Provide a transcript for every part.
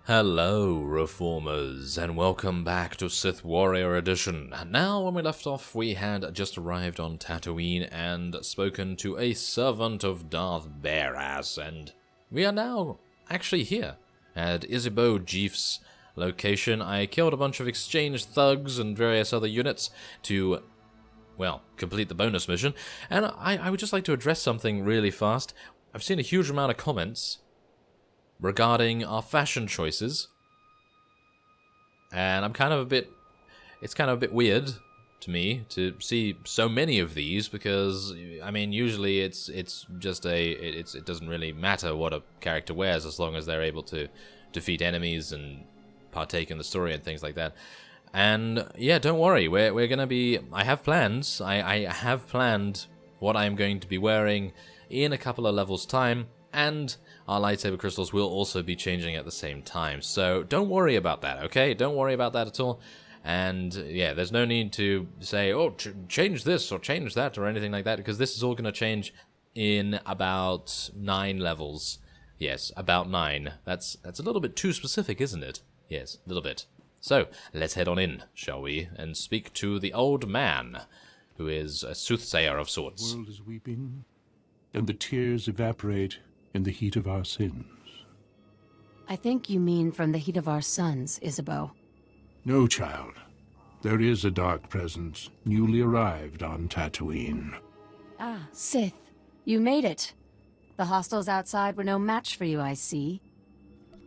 Hello, Reformers, and welcome back to Sith Warrior Edition. Now, when we left off, we had just arrived on Tatooine and spoken to a servant of Darth Barass, and we are now actually here at Isabeau Jeef's location. I killed a bunch of exchange thugs and various other units to, well, complete the bonus mission, and I would just like to address something really fast. I've seen a huge amount of comments regarding our fashion choices, and it's kind of a bit weird to me to see so many of these, because I mean usually it doesn't really matter what a character wears as long as they're able to defeat enemies and partake in the story and things like that. And yeah, don't worry, we're gonna be, I have plans. I have planned what I'm going to be wearing in a couple of levels time, and our lightsaber crystals will also be changing at the same time. So don't worry about that, okay? Don't worry about that at all. And yeah, there's no need to say, oh, change this or change that or anything like that, because this is all going to change in about 9 levels. Yes, about 9. That's a little bit too specific, isn't it? Yes, a little bit. So let's head on in, shall we, and speak to the old man, who is a soothsayer of sorts. The world is weeping, and the tears evaporate in the heat of our sins. I think you mean from the heat of our suns, Isabeau. No, child. There is a dark presence newly arrived on Tatooine. Ah, Sith. You made it. The hostiles outside were no match for you, I see.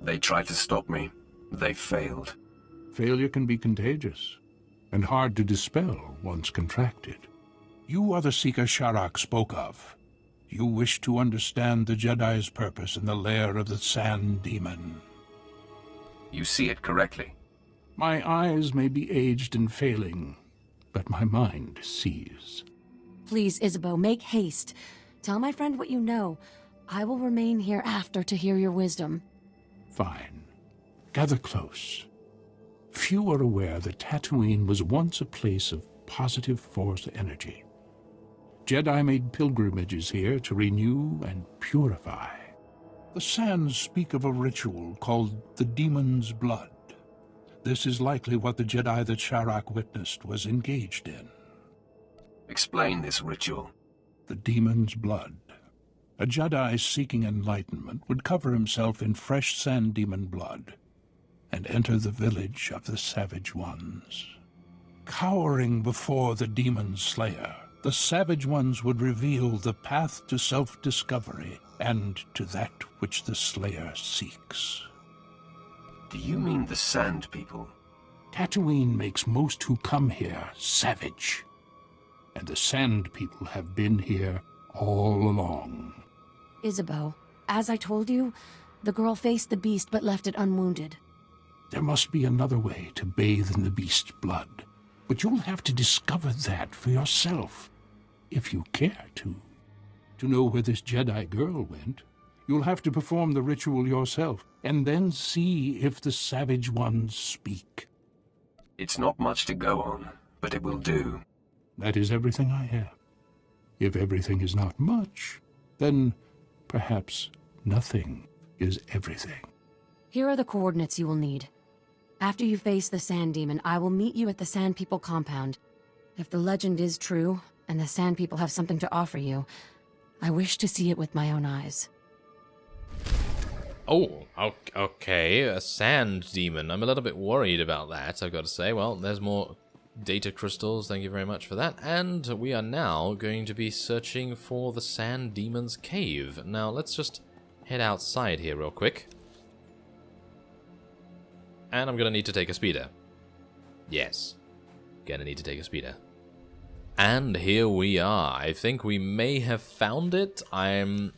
They tried to stop me. They failed. Failure can be contagious, and hard to dispel once contracted. You are the seeker Sharak spoke of. You wish to understand the Jedi's purpose in the lair of the Sand Demon. You see it correctly. My eyes may be aged and failing, but my mind sees. Please, Isabeau, make haste. Tell my friend what you know. I will remain here after to hear your wisdom. Fine. Gather close. Few are aware that Tatooine was once a place of positive Force energy. Jedi made pilgrimages here to renew and purify. The sands speak of a ritual called the Demon's Blood. This is likely what the Jedi that Sharak witnessed was engaged in. Explain this ritual. The Demon's Blood. A Jedi seeking enlightenment would cover himself in fresh Sand Demon blood and enter the village of the Savage Ones. Cowering before the Demon Slayer, the Savage Ones would reveal the path to self-discovery and to that which the Slayer seeks. Do you mean the Sand People? Tatooine makes most who come here savage, and the Sand People have been here all along. Isabeau, as I told you, the girl faced the beast but left it unwounded. There must be another way to bathe in the beast's blood, but you'll have to discover that for yourself. If you care to. To know where this Jedi girl went, you'll have to perform the ritual yourself, and then see if the Savage Ones speak. It's not much to go on, but it will do. That is everything I have. If everything is not much, then perhaps nothing is everything. Here are the coordinates you will need. After you face the Sand Demon, I will meet you at the Sand People compound. If the legend is true, and the Sand People have something to offer you, I wish to see it with my own eyes. Oh, okay, a sand demon. I'm a little bit worried about that, I've got to say. Well, there's more data crystals, thank you very much for that. And we are now going to be searching for the Sand Demon's cave. Now, let's just head outside here real quick. And I'm gonna need to take a speeder. Yes, gonna need to take a speeder. And here we are. I think we may have found it. I'm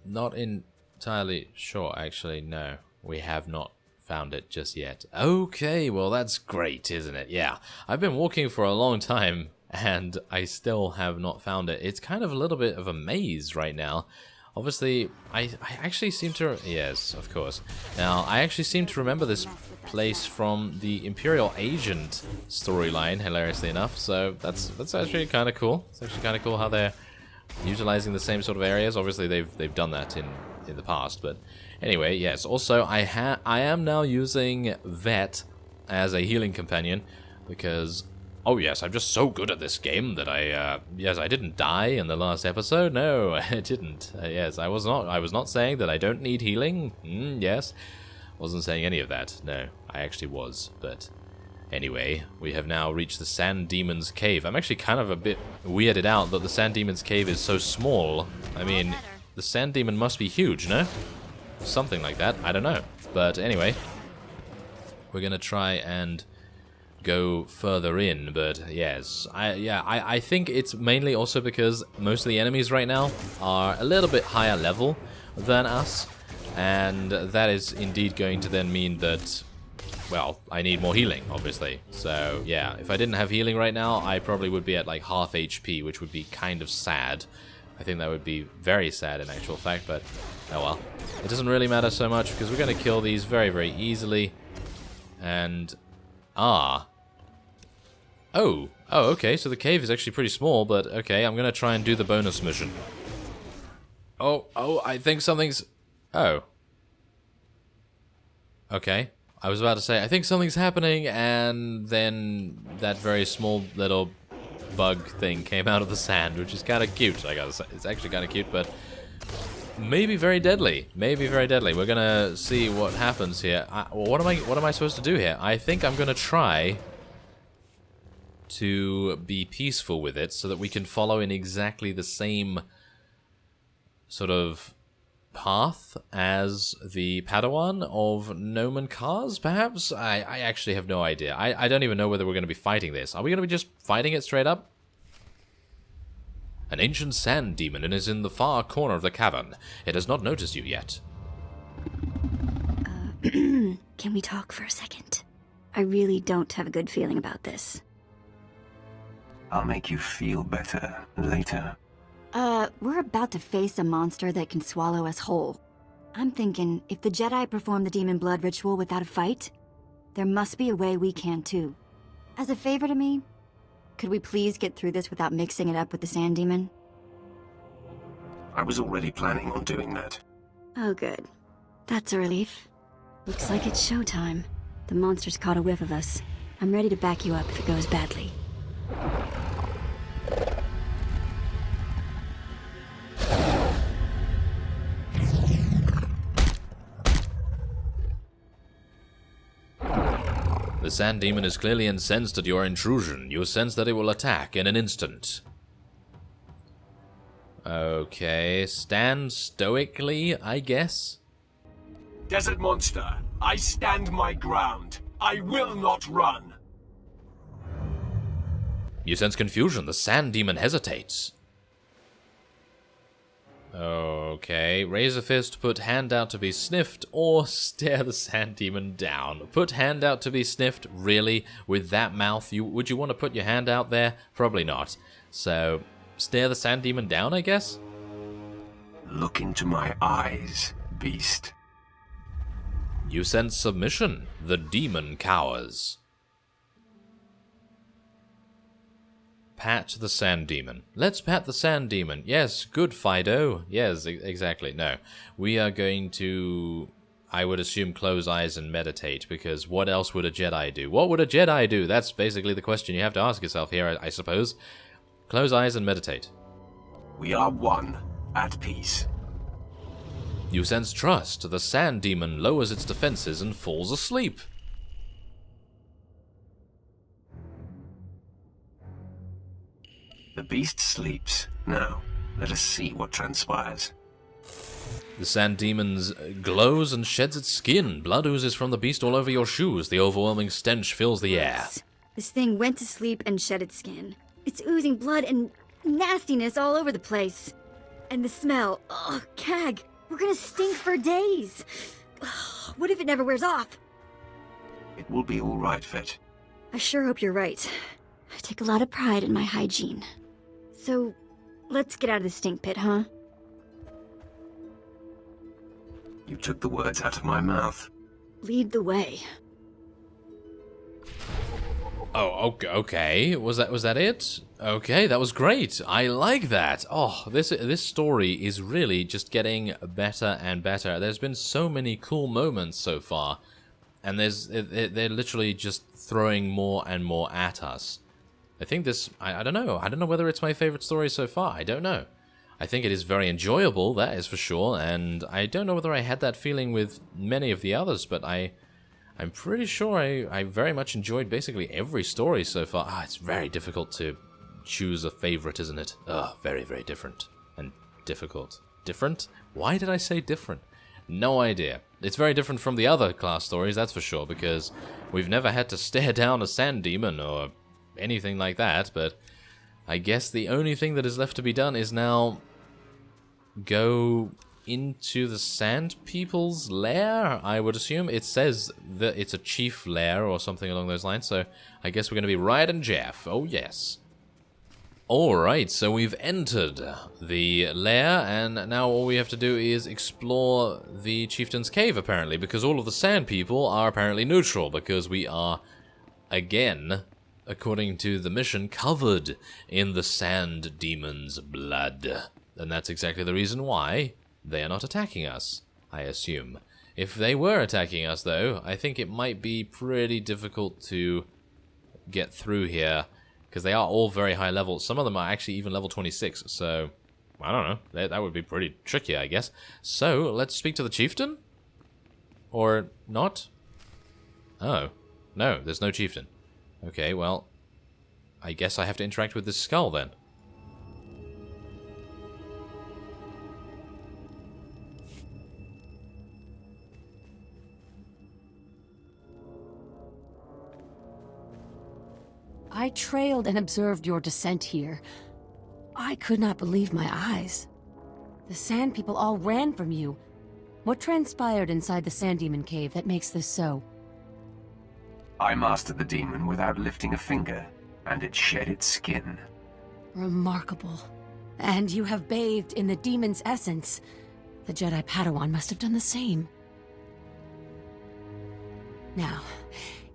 not entirely sure. Actually, no. We have not found it just yet. Okay, well that's great, isn't it? Yeah. I've been walking for a long time, and I still have not found it. It's kind of a little bit of a maze right now. Obviously, I actually seem to... Yes, of course. Now, I actually seem to remember this place from the Imperial Agent storyline, hilariously enough. So that's actually kind of cool. It's actually kind of cool how they're utilizing the same sort of areas. Obviously, they've done that in in the past. But anyway, yes. Also, I am now using Vet as a healing companion because, oh yes, I'm just so good at this game that yes, I didn't die in the last episode. No, I didn't. Yes, I was not saying that I don't need healing. Yes, wasn't saying any of that. No, I actually was. But anyway, we have now reached the Sand Demon's Cave. I'm actually kind of a bit weirded out that the Sand Demon's Cave is so small. I mean, the Sand Demon must be huge, no? Something like that. I don't know. But anyway, we're gonna try and go further in, but yes, I think it's mainly also because most of the enemies right now are a little bit higher level than us, and that is indeed going to then mean that, well, I need more healing, obviously. So yeah, if I didn't have healing right now, I probably would be at like half HP, which would be kind of sad. I think that would be very sad in actual fact, but oh well. It doesn't really matter so much because we're going to kill these very, very easily. And Oh, okay, so the cave is actually pretty small, but okay, I'm gonna try and do the bonus mission. Oh, I think something's... Oh. Okay, I was about to say, I think something's happening, and then that very small little bug thing came out of the sand, which is kind of cute, I gotta say. It's actually kind of cute, but maybe very deadly. Maybe very deadly. We're gonna see what happens here. What am I supposed to do here? I think I'm gonna try to be peaceful with it so that we can follow in exactly the same sort of path as the Padawan of Nomen Kars, perhaps? I actually have no idea. I don't even know whether we're going to be fighting this. Are we going to be just fighting it straight up? An ancient sand demon and is in the far corner of the cavern. It has not noticed you yet. Can we talk for a second? I really don't have a good feeling about this. I'll make you feel better later. We're about to face a monster that can swallow us whole. I'm thinking, if the Jedi perform the demon blood ritual without a fight, there must be a way we can too. As a favor to me, could we please get through this without mixing it up with the sand demon? I was already planning on doing that. Oh good. That's a relief. Looks like it's showtime. The monster's caught a whiff of us. I'm ready to back you up if it goes badly. The sand demon is clearly incensed at your intrusion. You sense that it will attack in an instant. Okay, stand stoically, I guess? Desert monster, I stand my ground. I will not run. You sense confusion. The sand demon hesitates. Okay, raise a fist, put hand out to be sniffed, or stare the sand demon down. Put hand out to be sniffed? Really? With that mouth? Would you want to put your hand out there? Probably not. So, stare the sand demon down, I guess? Look into my eyes, beast. You sense submission. The demon cowers. Pat the sand demon. Let's pat the sand demon. Yes, good Fido. Yes, exactly. No. We are going to, I would assume, close eyes and meditate, because what else would a Jedi do? What would a Jedi do? That's basically the question you have to ask yourself here, I suppose. Close eyes and meditate. We are one, at peace. You sense trust. The sand demon lowers its defenses and falls asleep. The beast sleeps. Now, let us see what transpires. The sand demon glows and sheds its skin. Blood oozes from the beast all over your shoes. The overwhelming stench fills the air. This thing went to sleep and shed its skin. It's oozing blood and nastiness all over the place. And the smell. Ugh, Cag, we're gonna stink for days. Ugh, what if it never wears off? It will be all right, Vet. I sure hope you're right. I take a lot of pride in my hygiene. So, let's get out of the stink pit, huh? You took the words out of my mouth. Lead the way. Oh, okay. Was that it? Okay, that was great. I like that. Oh, this story is really just getting better and better. There's been so many cool moments so far, and they're literally just throwing more and more at us. I think this, I don't know. I don't know whether it's my favorite story so far. I don't know. I think it is very enjoyable, that is for sure, and I don't know whether I had that feeling with many of the others, but I'm pretty sure I very much enjoyed basically every story so far. Ah, it's very difficult to choose a favorite, isn't it? Very, very different and difficult. Different? Why did I say different? No idea. It's very different from the other class stories, that's for sure, because we've never had to stare down a sand demon or anything like that, but I guess the only thing that is left to be done is now go into the Sand People's lair, I would assume. It says that it's a chief lair or something along those lines, so I guess we're going to be riding Jeff. Oh, yes. Alright, so we've entered the lair, and now all we have to do is explore the Chieftain's Cave, apparently, because all of the Sand People are apparently neutral, because we are, again, according to the mission, covered in the Sand Demon's blood. And that's exactly the reason why they are not attacking us, I assume. If they were attacking us, though, I think it might be pretty difficult to get through here, because they are all very high level. Some of them are actually even level 26, so I don't know. That would be pretty tricky, I guess. So, let's speak to the Chieftain? Or not? Oh. No, there's no Chieftain. Okay, well, I guess I have to interact with this skull, then. I trailed and observed your descent here. I could not believe my eyes. The Sand People all ran from you. What transpired inside the Sand Demon Cave that makes this so? I mastered the demon without lifting a finger, and it shed its skin. Remarkable. And you have bathed in the demon's essence. The Jedi Padawan must have done the same. Now,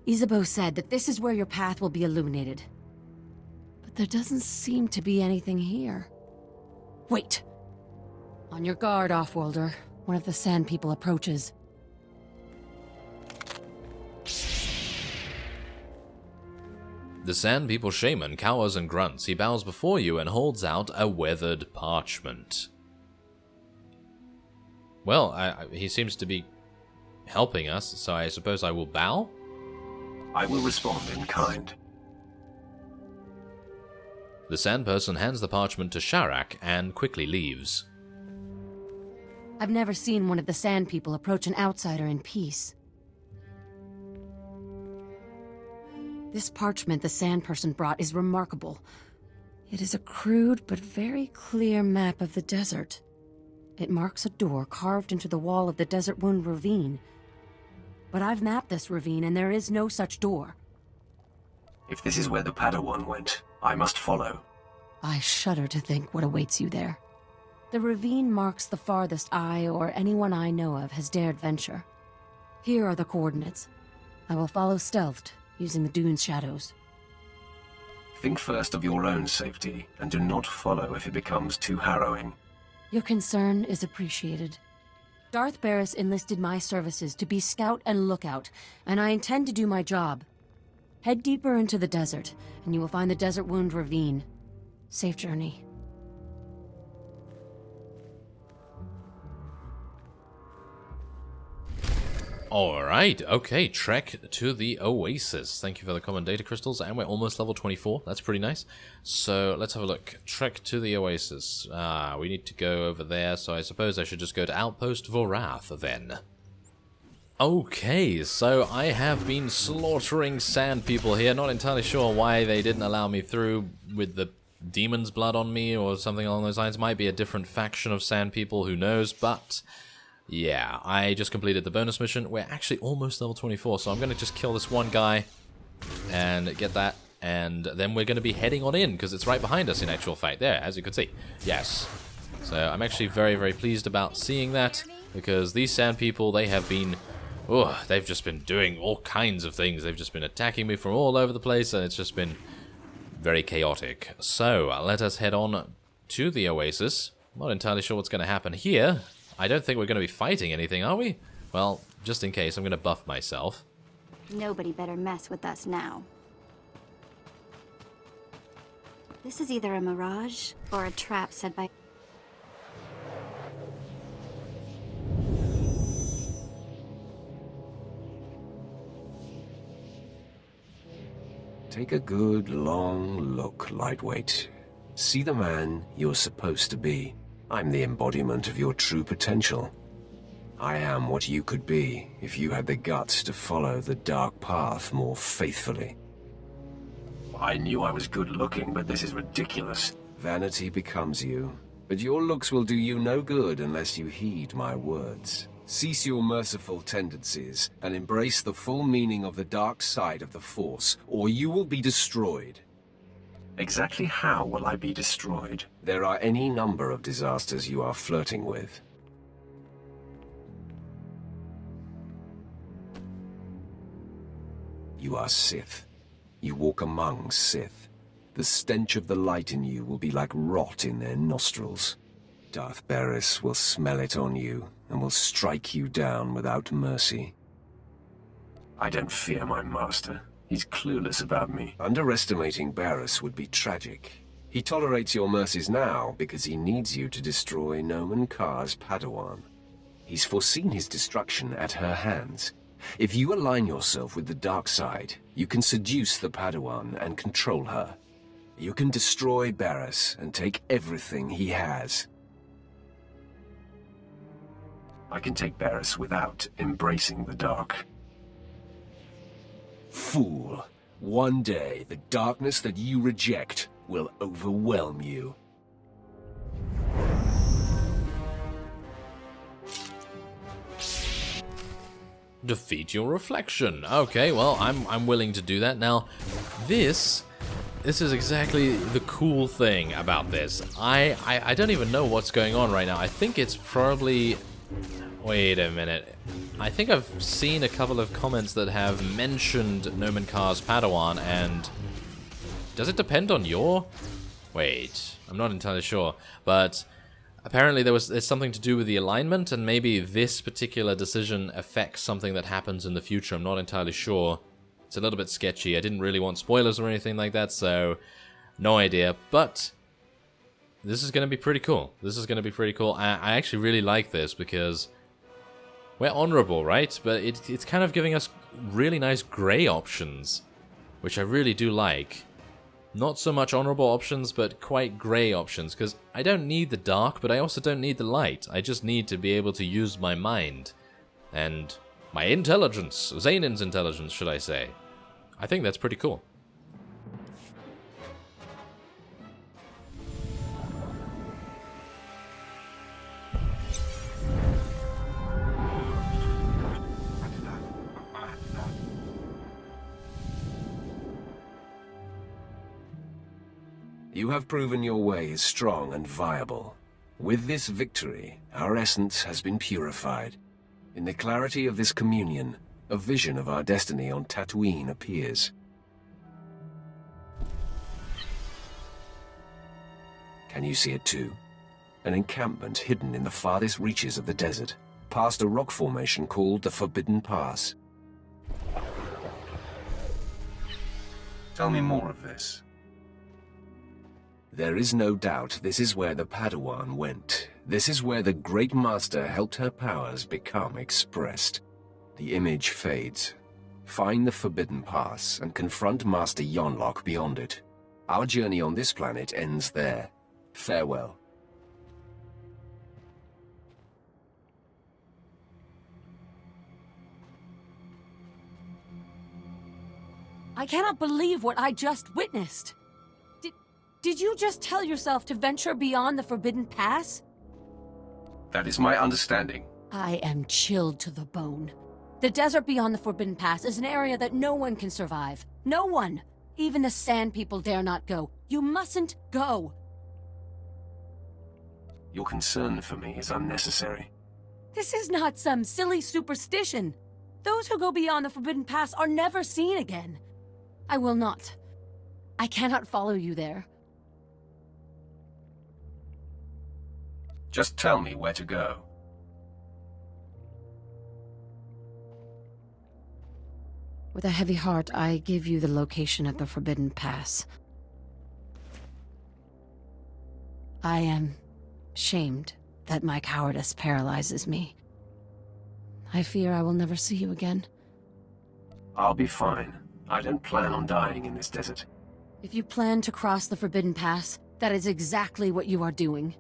Isabeau said that this is where your path will be illuminated. But there doesn't seem to be anything here. Wait! On your guard, Offworlder. One of the Sand People approaches. The Sand People shaman cowers and grunts. He bows before you and holds out a weathered parchment. Well, he seems to be helping us, so I suppose I will bow? I will respond in kind. The Sand Person hands the parchment to Sharak and quickly leaves. I've never seen one of the Sand People approach an outsider in peace. This parchment the Sand Person brought is remarkable. It is a crude but very clear map of the desert. It marks a door carved into the wall of the Desert Wound Ravine. But I've mapped this ravine and there is no such door. If this is where the Padawan went, I must follow. I shudder to think what awaits you there. The ravine marks the farthest I or anyone I know of has dared venture. Here are the coordinates. I will follow stealthed, using the dune's shadows. Think first of your own safety, and do not follow if it becomes too harrowing. Your concern is appreciated. Darth Barris enlisted my services to be scout and lookout, and I intend to do my job. Head deeper into the desert, and you will find the Desert Wound Ravine. Safe journey. Alright, okay, trek to the Oasis. Thank you for the common data crystals, and we're almost level 24. That's pretty nice. So, let's have a look. Trek to the Oasis. We need to go over there, so I suppose I should just go to Outpost Vorath, then. Okay, so I have been slaughtering Sand People here. Not entirely sure why they didn't allow me through with the demon's blood on me, or something along those lines. Might be a different faction of Sand People, who knows, but... yeah, I just completed the bonus mission. We're actually almost level 24, so I'm going to just kill this one guy and get that, and then we're going to be heading on in, because it's right behind us in actual fact. There, as you can see. Yes. So I'm actually very, very pleased about seeing that, because these Sand People, they have been, Oh, they've just been doing all kinds of things. They've just been attacking me from all over the place, and it's just been very chaotic. So, let us head on to the Oasis. I'm not entirely sure what's going to happen here. I don't think we're going to be fighting anything, are we? Well, just in case, I'm going to buff myself. Nobody better mess with us now. This is either a mirage or a trap set by... Take a good, long look, Lightweight. See the man you're supposed to be. I'm the embodiment of your true potential. I am what you could be if you had the guts to follow the dark path more faithfully. I knew I was good looking, but this is ridiculous. Vanity becomes you, but your looks will do you no good unless you heed my words. Cease your merciful tendencies and embrace the full meaning of the dark side of the Force, or you will be destroyed. Exactly how will I be destroyed? There are any number of disasters you are flirting with. You are Sith. You walk among Sith. The stench of the light in you will be like rot in their nostrils. Darth Barris will smell it on you and will strike you down without mercy. I don't fear my master. He's clueless about me. Underestimating Barris would be tragic. He tolerates your mercies now because he needs you to destroy Nomen Karr's Padawan. He's foreseen his destruction at her hands. If you align yourself with the dark side, you can seduce the Padawan and control her. You can destroy Barris and take everything he has. I can take Barris without embracing the dark. Fool. One day, the darkness that you reject will overwhelm you. Defeat your reflection. Okay, well, I'm willing to do that. Now, this is exactly the cool thing about this. I don't even know what's going on right now. I think it's probably... Wait a minute. I think I've seen a couple of comments that have mentioned Nomen Karr's Padawan, and... Does it depend on your... Wait, I'm not entirely sure. But apparently there's something to do with the alignment, and maybe this particular decision affects something that happens in the future. I'm not entirely sure. It's a little bit sketchy. I didn't really want spoilers or anything like that, so no idea. But this is going to be pretty cool. This is going to be pretty cool. I actually really like this because we're honorable, right? But it's kind of giving us really nice gray options, which I really do like. Not so much honorable options, but quite grey options, because I don't need the dark, but I also don't need the light. I just need to be able to use my mind. And my intelligence. Zanin's intelligence, should I say. I think that's pretty cool. You have proven your way is strong and viable. With this victory, our essence has been purified. In the clarity of this communion, a vision of our destiny on Tatooine appears. Can you see it too? An encampment hidden in the farthest reaches of the desert, past a rock formation called the Forbidden Pass. Tell me more of this. There is no doubt this is where the Padawan went. This is where the Great Master helped her powers become expressed. The image fades. Find the Forbidden Pass and confront Master Yonlock beyond it. Our journey on this planet ends there. Farewell. I cannot believe what I just witnessed. Did you just tell yourself to venture beyond the Forbidden Pass? That is my understanding. I am chilled to the bone. The desert beyond the Forbidden Pass is an area that no one can survive. No one! Even the Sand People dare not go. You mustn't go! Your concern for me is unnecessary. This is not some silly superstition. Those who go beyond the Forbidden Pass are never seen again. I will not. I cannot follow you there. Just tell me where to go. With a heavy heart, I give you the location of the Forbidden Pass. I am shamed that my cowardice paralyzes me. I fear I will never see you again. I'll be fine. I don't plan on dying in this desert. If you plan to cross the Forbidden Pass, that is exactly what you are doing.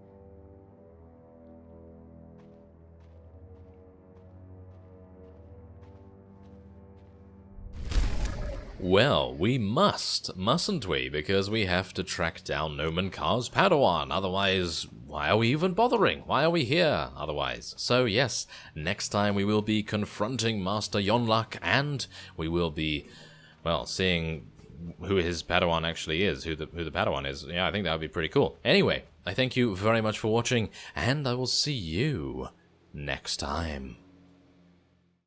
Well, we mustn't we? Because we have to track down Nomen Karr's Padawan. Otherwise, why are we even bothering? Why are we here otherwise? So yes, next time we will be confronting Master Yonlak, and we will be, well, seeing who his Padawan actually is, who the Padawan is. Yeah, I think that would be pretty cool. Anyway, I thank you very much for watching, and I will see you next time.